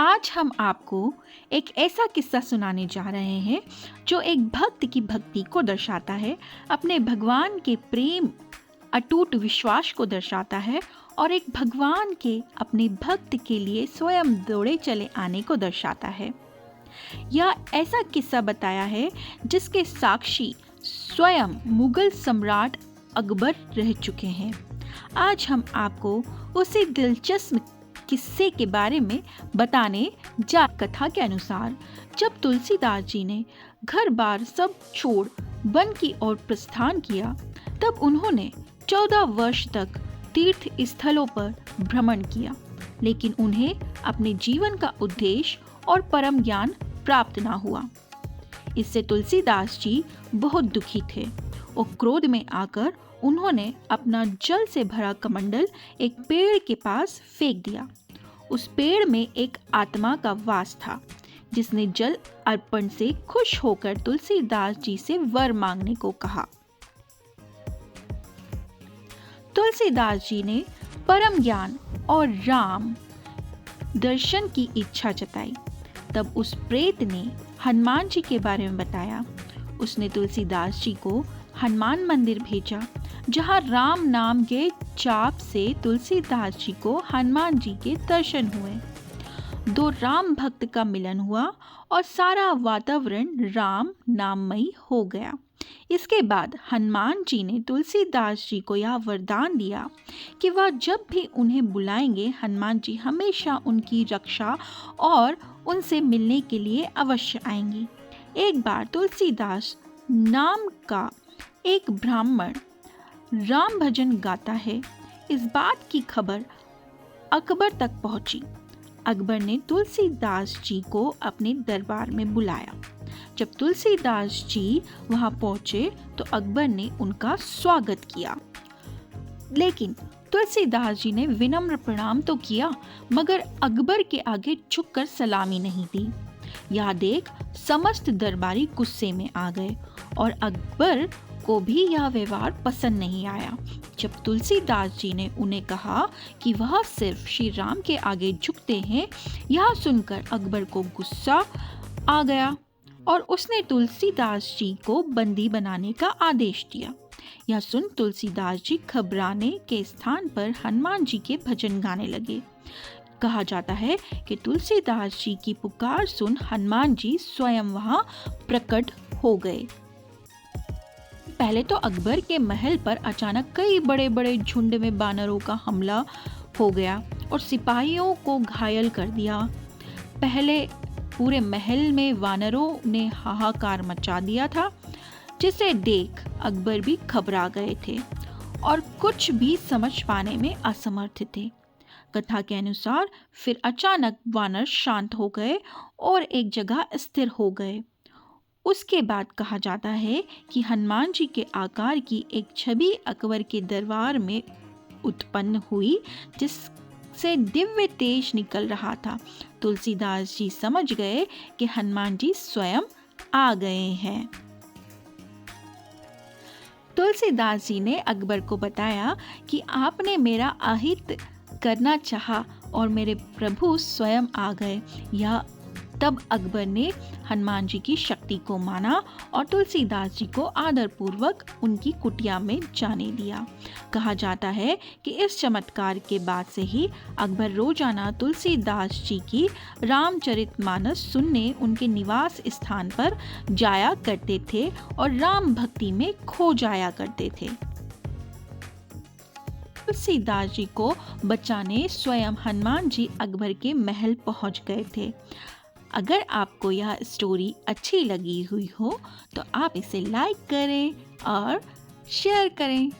आज हम आपको एक ऐसा किस्सा सुनाने जा रहे हैं जो एक भक्त की भक्ति को दर्शाता है, अपने भगवान के प्रेम, अटूट विश्वास को दर्शाता है और एक भगवान के अपने भक्त के लिए स्वयं दौड़े चले आने को दर्शाता है। यह ऐसा किस्सा बताया है जिसके साक्षी स्वयं मुगल सम्राट अकबर रह चुके हैं। आज हम आपको उसी दिलचस्प किस्से के बारे में बताने जा। कथा के अनुसार जब तुलसीदास जी ने घर बार सब छोड़ वन की ओर प्रस्थान किया, तब उन्होंने 14 वर्ष तक तीर्थ स्थलों पर भ्रमण किया, लेकिन उन्हें अपने जीवन का उद्देश्य और परम ज्ञान प्राप्त ना हुआ। इससे तुलसीदास जी बहुत दुखी थे और क्रोध में आकर उन्होंने अपना जल से भरा कमंडल एक पेड़ के पास फेंक दिया। उस पेड़ में एक आत्मा का वास था, जिसने जल अर्पण से खुश होकर तुलसीदास जी से वर मांगने को कहा। तुलसीदास जी ने परम ज्ञान और राम दर्शन की इच्छा जताई। तब उस प्रेत ने हनुमान जी के बारे में बताया। उसने तुलसीदास जी को हनुमान मंदिर भेजा, जहाँ राम नाम के जाप से तुलसीदास जी को हनुमान जी के दर्शन हुए। दो राम भक्त का मिलन हुआ और सारा वातावरण राम नाममयी हो गया। इसके बाद हनुमान जी ने तुलसीदास जी को यह वरदान दिया कि वह जब भी उन्हें बुलाएंगे, हनुमान जी हमेशा उनकी रक्षा और उनसे मिलने के लिए अवश्य आएंगी। एक बार तुलसीदास नाम का एक ब्राह्मण राम भजन गाता है। इस बात की खबर अकबर तक पहुंची। अकबर ने तुलसीदास जी को अपने दरबार में बुलाया। जब तुलसीदास जी वहां पहुंचे तो अकबर ने उनका स्वागत किया, लेकिन तुलसीदास जी ने विनम्र प्रणाम तो किया, मगर अकबर के आगे झुककर सलामी नहीं दी। यह देख समस्त दरबारी गुस्से में आ गए और अकबर को भी यह व्यवहार पसंद नहीं आया। जब तुलसीदास जी ने उन्हें कहा कि वह सिर्फ श्री राम के आगे झुकते हैं, यह सुनकर अकबर को गुस्सा आ गया और उसने तुलसीदास जी को बंदी बनाने का आदेश दिया। यह सुन तुलसीदास जी घबराने के स्थान पर हनुमान जी के भजन गाने लगे। कहा जाता है कि तुलसीदास जी की पुकार सुन हनुमान जी स्वयं वहां प्रकट हो गए। पहले तो अकबर के महल पर अचानक कई बड़े बड़े झुंड में बानरों का हमला हो गया और सिपाहियों को घायल कर दिया। पहले पूरे महल में वानरों ने हाहाकार मचा दिया था, जिसे देख अकबर भी घबरा गए थे और कुछ भी समझ पाने में असमर्थ थे। कथा के अनुसार फिर अचानक वानर शांत हो गए और एक जगह स्थिर हो गए। उसके बाद कहा जाता है कि हनुमान जी के आकार की एक छवि अकबर के दरबार में उत्पन्न हुई, जिससे दिव्य तेज निकल रहा था। तुलसीदास जी समझ गए कि हनुमान जी स्वयं आ गए हैं। तुलसीदास जी ने अकबर को बताया कि आपने मेरा आहित करना चाहा और मेरे प्रभु स्वयं आ गए। यह तब अकबर ने हनुमान जी की शक्ति को माना और तुलसीदास जी को आदरपूर्वक उनकी कुटिया में जाने दिया। कहा जाता है कि इस चमत्कार के बाद से ही अकबर रोजाना तुलसीदास जी की रामचरितमानस सुनने उनके निवास स्थान पर जाया करते थे और राम भक्ति में खो जाया करते थे। तुलसीदास जी को बचाने स्वयं हनुमान जी अकबर के महल पहुंच गए थे। अगर आपको यह स्टोरी अच्छी लगी हुई हो तो आप इसे लाइक करें और शेयर करें।